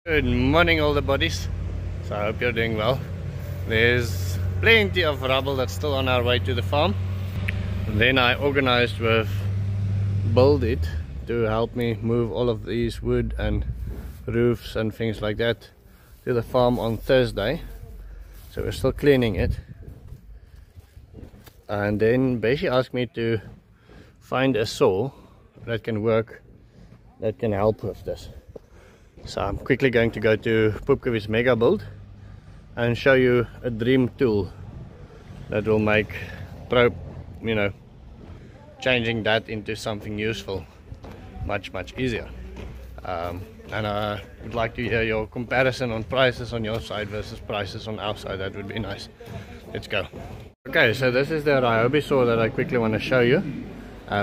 Good morning all the buddies, so I hope you're doing well. There's plenty of rubble that's still on our way to the farm. And then I organized with Build It to help me move all of these wood and roofs and things like that to the farm on Thursday. So we're still cleaning it. And then Beshy asked me to find a saw that can work, that can help with this. So I'm quickly going to go to Poepke's Mega Build and show you a dream tool that will make changing that into something useful much easier. And I would like to hear your comparison on prices on your side versus prices on our side. That would be nice. Let's go. Okay, so this is the Ryobi Saw that I quickly want to show you.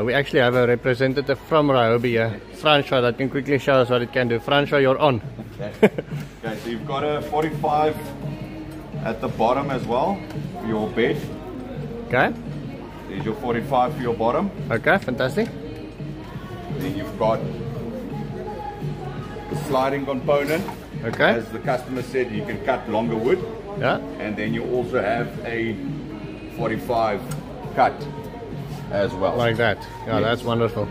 We actually have a representative from Ryobi here, Prawnstar, that can quickly show us what it can do. Prawnstar, you're on. Okay, so you've got a 45 at the bottom as well for your bed. Okay. There's your 45 for your bottom. Okay, fantastic. Then you've got the sliding component. Okay. As the customer said, you can cut longer wood. Yeah. And then you also have a 45 cut as well. Like that. Yeah, yes. That's wonderful.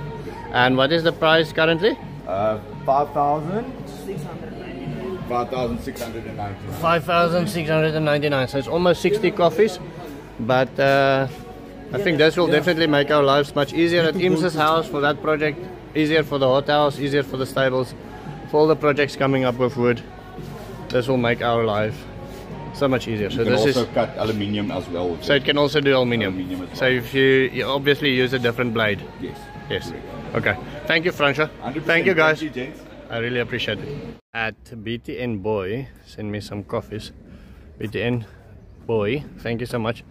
And what is the price currently? 5,699. 5,699. So it's almost 60 coffees. But I think this will definitely make our lives much easier at Immo's house for that project. Easier for the hothouse, easier for the stables. For all the projects coming up with wood, this will make our life so much easier. So this is also cut aluminium as well. So it can also do aluminium as well. So if you obviously use a different blade. Yes. Yes. Okay. Thank you, Prawnstar. Thank you, guys. Thank you, gents. I really appreciate it. At BTN Boy, send me some coffees. BTN Boy, thank you so much.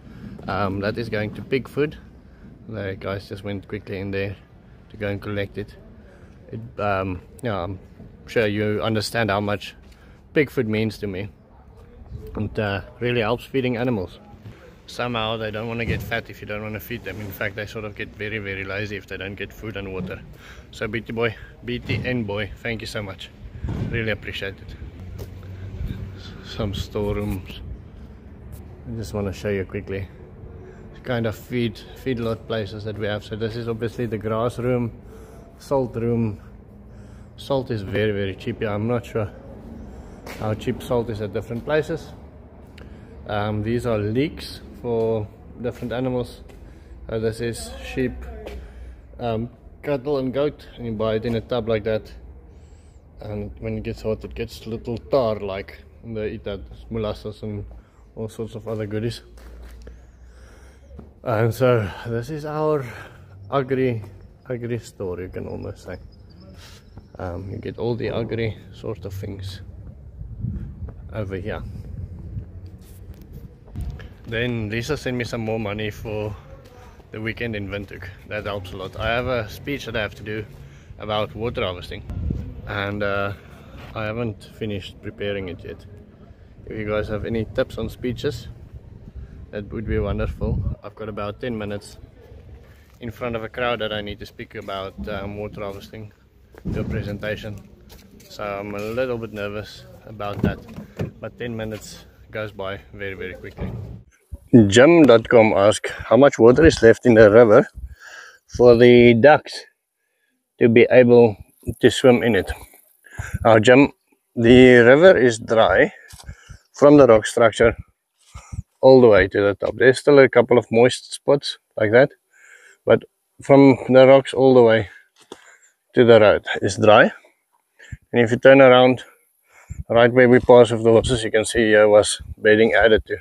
That is going to pig food. The guys just went quickly in there to go and collect it. I'm sure you understand how much pig food means to me. It really helps feeding animals. Somehow they don't want to get fat if you don't want to feed them. In fact, they sort of get very lazy if they don't get food and water. So BTN Boy, thank you so much. Really appreciate it. Some storerooms. I just want to show you quickly the kind of feedlot places that we have. So this is obviously the grass room, salt room. Salt is very cheap here. I'm not sure how cheap salt is at different places. These are leeks for different animals. This is sheep, cattle and goat, and you buy it in a tub like that, and when it gets hot it gets little tar like, and they eat that, molasses and all sorts of other goodies. And so this is our agri store, you can almost say. You get all the agri sort of things over here. Then Lissa sent me some more money for the weekend in Windhoek. That helps a lot. I have a speech that I have to do about water harvesting, and I haven't finished preparing it yet. If you guys have any tips on speeches, that would be wonderful. I've got about 10 minutes in front of a crowd that I need to speak about water harvesting, do a presentation. So I'm a little bit nervous about that, but 10 minutes goes by very quickly. Jim.com asks how much water is left in the river for the ducks to be able to swim in it. Now Jim, the river is dry from the rock structure all the way to the top. There's still a couple of moist spots like that, but from the rocks all the way to the road is dry. And if you turn around right where we pass with the horses, you can see here was bedding added to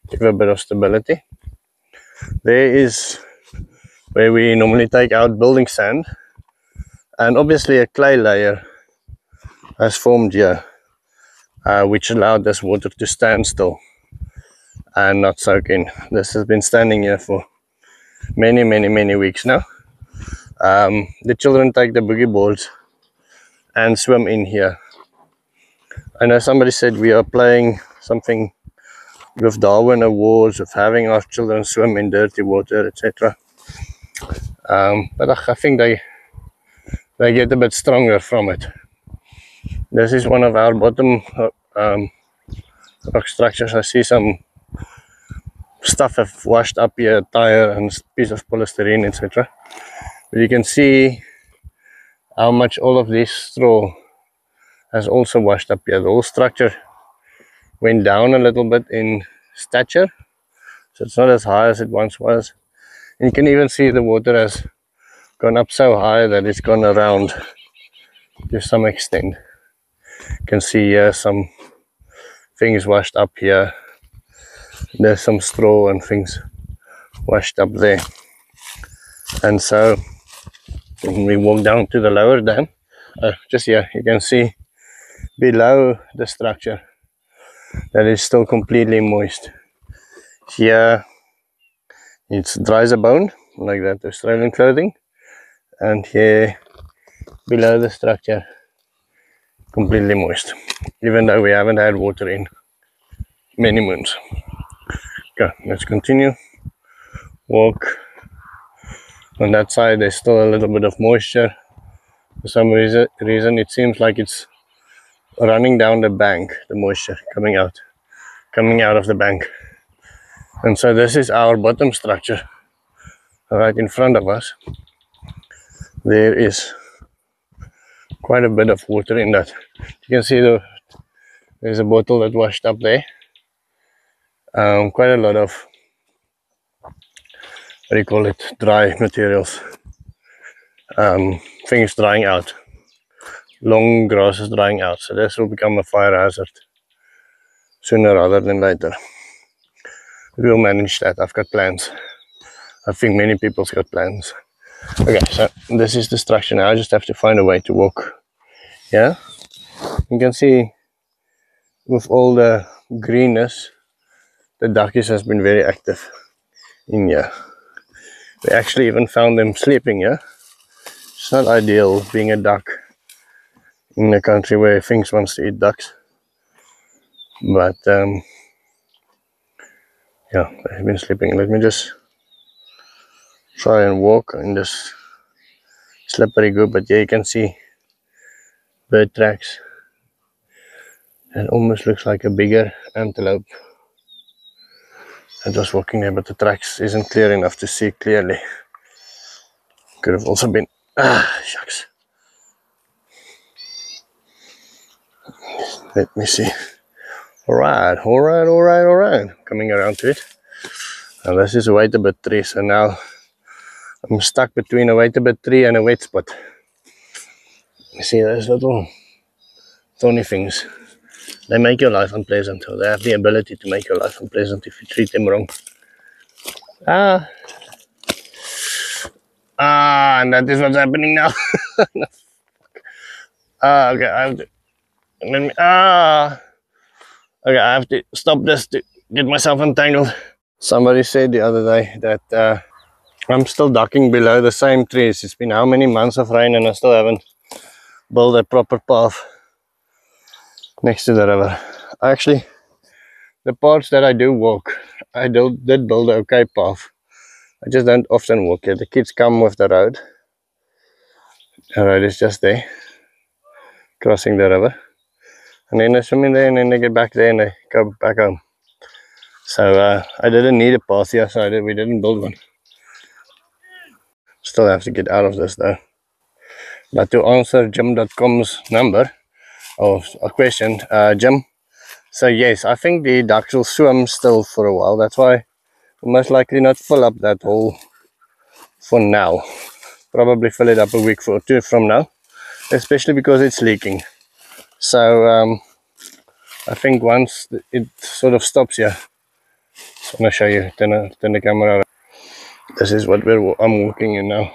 give a bit of stability. There is where we normally take out building sand, and obviously a clay layer has formed here, which allowed this water to stand still and not soak in. This has been standing here for many weeks now. The children take the boogie boards and swim in here. I know somebody said we are playing something with Darwin Awards, of having our children swim in dirty water, etc. But I think they get a bit stronger from it. This is one of our bottom rock structures. I see some stuff have washed up here, a tire and a piece of polystyrene, etc. But you can see how much all of this straw has also washed up here. The whole structure went down a little bit in stature, so it's not as high as it once was. And you can even see the water has gone up so high that it's gone around to some extent. You can see here some things washed up here. There's some straw and things washed up there. And so when we walk down to the lower dam, just here you can see below the structure that is still completely moist. Here it's dry as a bone, like that Australian clothing, and here below the structure completely moist, even though we haven't had water in many moons. Okay, let's continue. Walk. On that side there's still a little bit of moisture. For some reason it seems like it's running down the bank, the moisture coming out of the bank. And so this is our bottom structure right in front of us. There is quite a bit of water in that. You can see there's a bottle that washed up there. Quite a lot of, what do you call it, dry materials, things drying out, long grasses drying out. So this will become a fire hazard sooner rather than later. We'll manage that. I've got plans. I think many people's got plans. Okay, so this is the structure now. I just have to find a way to walk. Yeah, you can see with all the greenness, the duckies has been very active in here. We actually even found them sleeping here. It's not ideal being a duck in a country where things wants to eat ducks, but yeah, they've been sleeping. Let me just try and walk in this slippery goop, but yeah, you can see bird tracks. It almost looks like a bigger antelope that was walking there, but the tracks isn't clear enough to see clearly. Could have also been, shucks. Let me see. Alright. Coming around to it. Now this is a wait a bit tree, so now I'm stuck between a wait a bit tree and a wet spot. You see those little thorny things. They make your life unpleasant, or they have the ability to make your life unpleasant if you treat them wrong. And that is what's happening now. Okay, I have to, let me, okay, I have to stop this to get myself entangled. Somebody said the other day that I'm still ducking below the same trees. It's been how many months of rain and I still haven't built a proper path next to the river. Actually, the parts that I do walk, I did build an okay path. I just don't often walk here. The kids come with the road. The road is just there, crossing the river. And then they swim in there and then they get back there and they go back home. So I didn't need a path here, so we didn't build one. Still have to get out of this though. But to answer Jim.com's number, or a question, Jim, so yes, I think the ducks will swim still for a while. That's why we'll most likely not fill up that hole for now. Probably fill it up a week or two from now, especially because it's leaking. So I think once it sort of stops here, I'm gonna show you, turn the camera around. This is what I'm walking in now.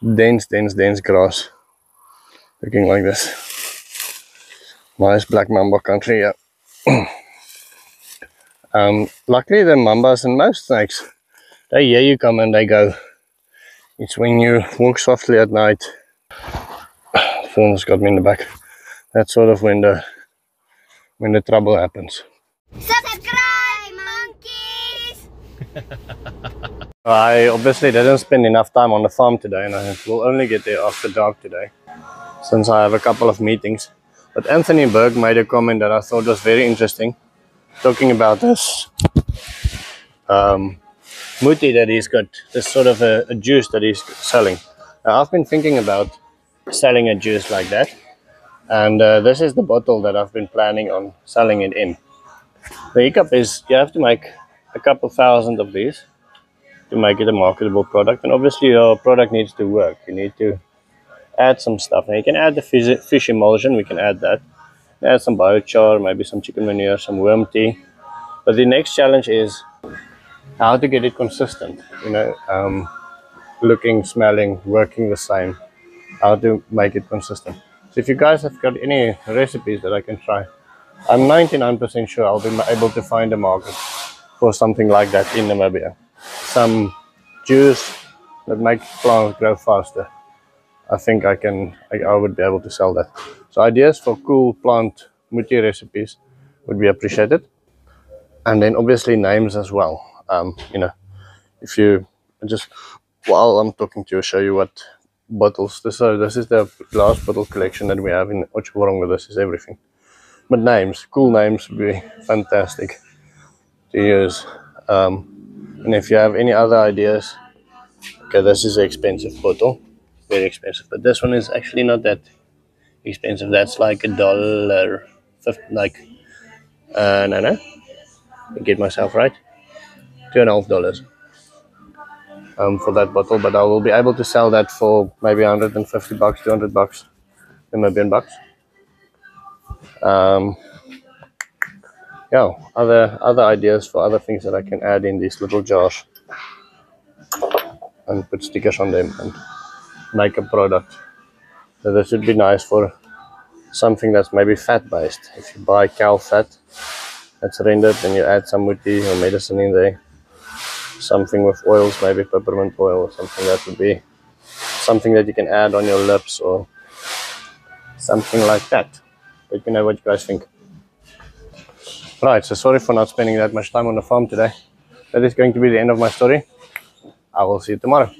Dense grass, looking like this. Nice black mamba country, yeah. Luckily the mambas and most snakes, they hear you come and they go. It's when you walk softly at night. Phone's got me in the back. That's sort of when the trouble happens. Subscribe, monkeys! I obviously didn't spend enough time on the farm today, and I will only get there after dark today, since I have a couple of meetings. But Anthony Berg made a comment that I thought was very interesting, talking about this muti that he's got, this sort of a juice that he's selling. Now, I've been thinking about selling a juice like that, and this is the bottle that I've been planning on selling it in. The hiccup is you have to make a couple thousand of these to make it a marketable product, and obviously your product needs to work. You need to add some stuff. Now you can add the fish emulsion, we can add that. Add some biochar, maybe some chicken manure, some worm tea. But the next challenge is how to get it consistent. You know, looking, smelling, working the same. How to make it consistent. So if you guys have got any recipes that I can try, I'm 99% sure I'll be able to find a market for something like that in Namibia. Some juice that makes plants grow faster. I think I would be able to sell that. So ideas for cool plant muti recipes would be appreciated. And then obviously names as well. You know, if you just, while I'm talking to you, show you what bottles. This is the glass bottle collection that we have in Otjiwarongo. This is everything. But names, cool names would be fantastic to use. And if you have any other ideas, okay, this is an expensive bottle, very expensive. But this one is actually not that expensive. That's like $1, like no, I get myself right, $2.50 for that bottle. But I will be able to sell that for maybe $150, $200 Namibian bucks. Yeah, other ideas for other things that I can add in these little jars and put stickers on them and make a product. So this would be nice for something that's maybe fat based. If you buy cow fat that's rendered and you add some muti or medicine in there, something with oils, maybe peppermint oil or something, that would be something that you can add on your lips or something like that. Let me know what you guys think. Right, so sorry for not spending that much time on the farm today. That is going to be the end of my story. I will see you tomorrow.